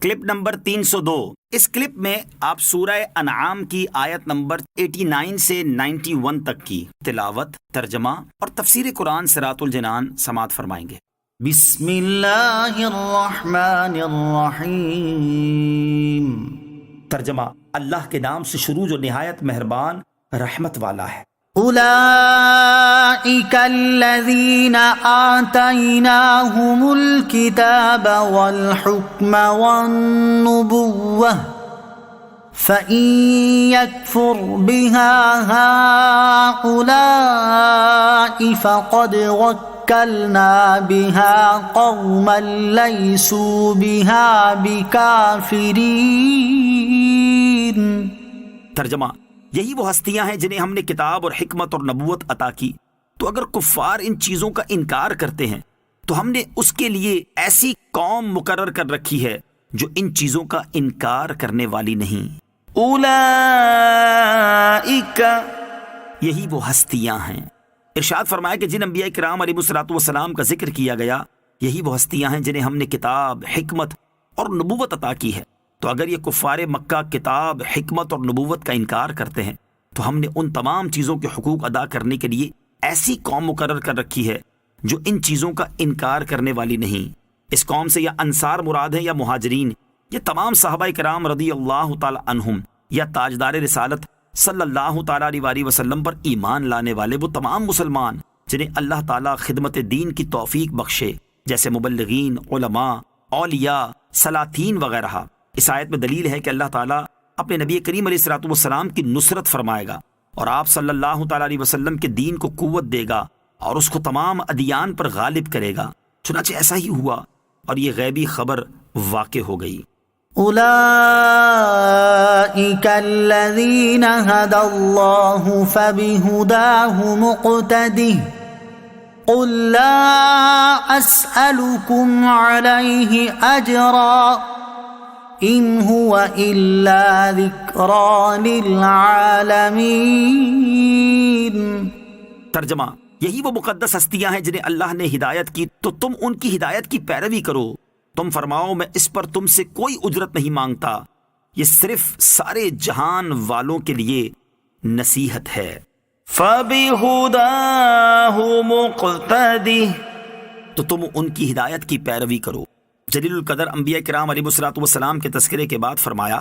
Clip number 302۔ اس clip میں آپ سورہ انعام کی آیت نمبر 89 سے 91 تک کی تلاوت، ترجمہ اور تفسیر قرآن صراط الجنان سماعت فرمائیں گے۔ بسم اللہ الرحمن الرحیم۔ ترجمہ، اللہ کے نام سے شروع جو نہایت مہربان رحمت والا ہے۔ اولئک الذین آتیناہم الکتاب والحکم والنبوة فإن يكفر بها هؤلاء فقد وكلنا بها قوما ليسوا بها بكافرين۔ ترجمہ، یہی وہ ہستیاں ہیں جنہیں ہم نے کتاب اور حکمت اور نبوت عطا کی، تو اگر کفار ان چیزوں کا انکار کرتے ہیں تو ہم نے اس کے لیے ایسی قوم مقرر کر رکھی ہے جو ان چیزوں کا انکار کرنے والی نہیں۔ اولئک، یہی وہ ہستیاں ہیں۔ ارشاد فرمایا کہ جن انبیاء کرام علیہ الصلوۃ والسلام کا ذکر کیا گیا، یہی وہ ہستیاں ہیں جنہیں ہم نے کتاب، حکمت اور نبوت عطا کی ہے۔ تو اگر یہ کفار مکہ کتاب، حکمت اور نبوت کا انکار کرتے ہیں تو ہم نے ان تمام چیزوں کے حقوق ادا کرنے کے لیے ایسی قوم مقرر کر رکھی ہے جو ان چیزوں کا انکار کرنے والی نہیں۔ اس قوم سے یا انصار مراد ہیں یا مہاجرین، یہ تمام صحابہ کرام رضی اللہ تعالی عنہم، یا تاجدار رسالت صلی اللہ تعالی علیہ وسلم پر ایمان لانے والے وہ تمام مسلمان جنہیں اللہ تعالی خدمت دین کی توفیق بخشے، جیسے مبلغین، علماء، اولیاء، سلاطین وغیرہ۔ اس آیت میں دلیل ہے کہ اللہ تعالیٰ اپنے نبی کریم علیہ الصلوۃ والسلام کی نصرت فرمائے گا اور آپ صلی اللہ تعالیٰ علیہ وسلم کے دین کو قوت دے گا اور اس کو تمام ادیان پر غالب کرے گا۔ چنانچہ ایسا ہی ہوا اور یہ غیبی خبر واقع ہو گئی۔ اولئک الذین ھدی اللہ فبہداہ مقتدہ قل لا اسألکم علیہ اجرا ان هو الا ذکری للعالمین۔ ترجمہ، یہی وہ مقدس ہستیاں ہیں جنہیں اللہ نے ہدایت کی، تو تم ان کی ہدایت کی پیروی کرو۔ تم فرماؤ میں اس پر تم سے کوئی اجرت نہیں مانگتا، یہ صرف سارے جہان والوں کے لیے نصیحت ہے۔ فَبِهُدَاهُ مُقْتَدِهْ، تو تم ان کی ہدایت کی پیروی کرو۔ جلیل القدر انبیاء کرام علیہ الصلوۃ والسلام کے تذکرے کے بعد فرمایا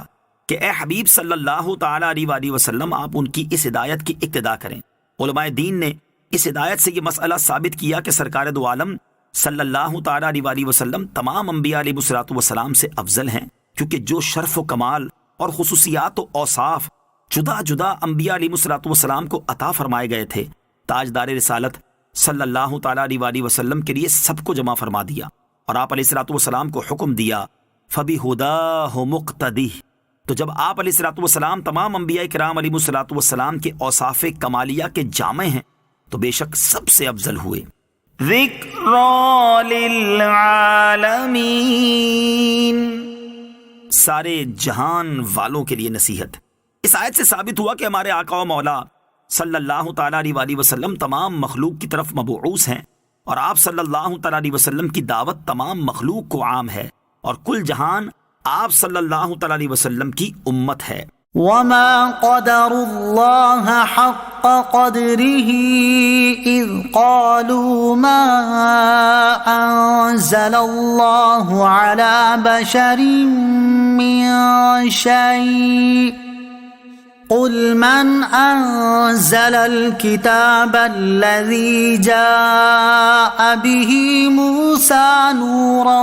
کہ اے حبیب صلی اللہ تعالی علیہ وسلم، آپ ان کی اس ہدایت کی اقتدا کریں۔ علماء دین نے اس ہدایت سے یہ مسئلہ ثابت کیا کہ سرکار دو عالم صلی اللہ تعالی علیہ وسلم تمام انبیاء علیہ الصلوۃ والسلام سے افضل ہیں، کیونکہ جو شرف و کمال اور خصوصیات و اوصاف جدا جدا انبیاء علیہ الصلوۃ والسلام کو عطا فرمائے گئے تھے، تاجدار رسالت صلی اللہ تعالی علیہ وسلم کے لیے سب کو جمع فرما دیا اور آپ علیہ الصلوۃ والسلام کو حکم دیا فَبِهُدَاهُ مُقْتَدِهْ۔ تو جب آپ علیہ الصلوۃ والسلام تمام انبیاء کرام علیہ الصلوۃ والسلام کے اوصاف کمالیہ کے جامع ہیں تو بے شک سب سے افضل ہوئے۔ ذکری للعالمین، سارے جہان والوں کے لیے نصیحت۔ اس آیت سے ثابت ہوا کہ ہمارے آقا و مولا صلی اللہ تعالی علیہ وسلم تمام مخلوق کی طرف مبعوث ہیں، اور آپ صلی اللہ تعالی علیہ وسلم کی دعوت تمام مخلوق کو عام ہے، اور کل جہان آپ صلی اللہ تعالی علیہ وسلم کی امت ہے۔ وما قدر اللہ حق قدره اذ قالوا ما انزل اللہ على بشر من شيء قل من انزل الكتاب الذي جاء به موسى نورا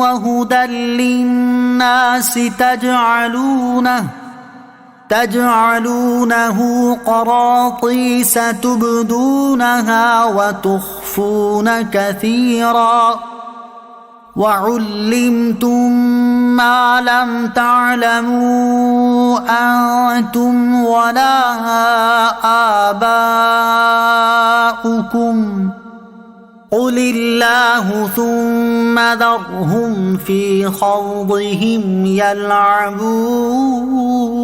وهدى للناس تجعلونه قراطيس تبدونها وتخفون كثيرا وعلمتم ما لم تعلموا أنتم ولا آباؤكم قل الله ثم ذرهم في خوضهم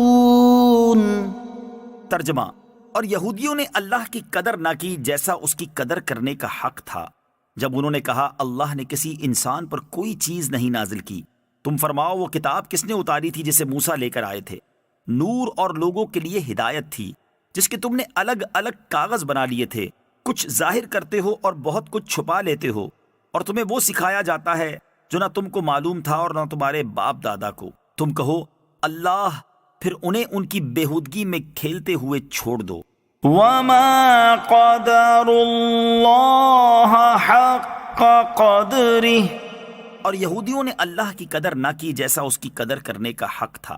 يلعبون۔ ترجمہ، اور یہودیوں نے اللہ کی قدر نہ کی جیسا اس کی قدر کرنے کا حق تھا، جب انہوں نے کہا اللہ نے کسی انسان پر کوئی چیز نہیں نازل کی تم فرماؤ وہ کتاب کس نے اتاری تھی جسے موسیٰ لے کر آئے تھے؟ نور اور لوگوں کے لیے ہدایت تھی، جس کے تم نے الگ الگ کاغذ بنا لیے تھے، کچھ ظاہر کرتے ہو اور بہت کچھ چھپا لیتے ہو، اور تمہیں وہ سکھایا جاتا ہے جو نہ تم کو معلوم تھا اور نہ تمہارے باپ دادا کو۔ تم کہو اللہ، پھر انہیں ان کی بےہودگی میں کھیلتے ہوئے چھوڑ دو۔ وما قدر اللہ حق قدرہ، اور یہودیوں نے اللہ کی قدر نہ کی جیسا اس کی قدر کرنے کا حق تھا۔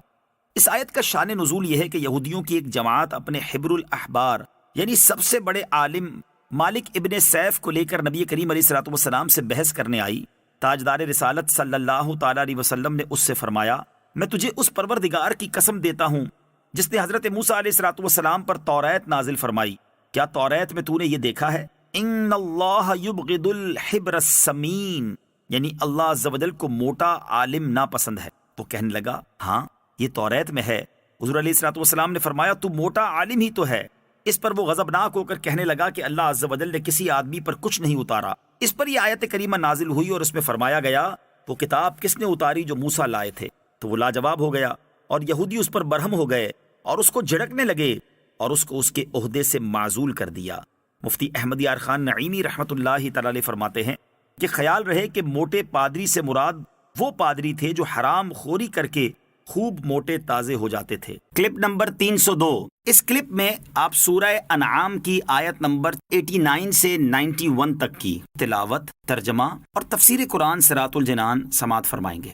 اس آیت کا شان نزول یہ ہے کہ یہودیوں کی ایک جماعت اپنے حبر الاحبار یعنی سب سے بڑے عالم مالک ابن سیف کو لے کر نبی کریم علیہ الصلوۃ والسلام سے بحث کرنے آئی۔ تاجدار رسالت صلی اللہ تعالی علیہ وسلم نے اس سے فرمایا، میں تجھے اس پروردگار کی قسم دیتا ہوں جس نے حضرت موسیٰ علیہ الصلوۃ والسلام پر توریت نازل فرمائی، کیا توریت میں تو نے یہ دیکھا ہے؟ ان اللہ یبغض الحبر السمین، یعنی اللہ عز و جل کو موٹا عالم ناپسند ہے۔ وہ کہنے لگا ہاں یہ توریت میں ہے۔ حضور علیہ الصلوۃ والسلام نے فرمایا تو موٹا عالم ہی تو ہے۔ اس پر وہ غضبناک ہو کر کہنے لگا کہ اللہ عز و جل نے کسی آدمی پر کچھ نہیں اتارا۔ اس پر یہ آیت کریمہ نازل ہوئی اور اس میں فرمایا گیا وہ کتاب کس نے اتاری جو موسیٰ لائے تھے؟ تو وہ لاجواب ہو گیا اور یہودی اس پر برہم ہو گئے اور اس کو جھڑکنے لگے اور اس کو اس کے عہدے سے معزول کر دیا۔ مفتی احمد یار خان نعیمی رحمۃ اللہ تعالی علیہ فرماتے ہیں کہ خیال رہے کہ موٹے پادری سے مراد وہ پادری تھے جو حرام خوری کر کے خوب موٹے تازے ہو جاتے تھے۔ کلپ نمبر 302، اس کلپ میں آپ سورہ انعام کی آیت نمبر 89 سے 91 تک کی تلاوت، ترجمہ اور تفسیر قرآن صراط الجنان سماعت فرمائیں گے۔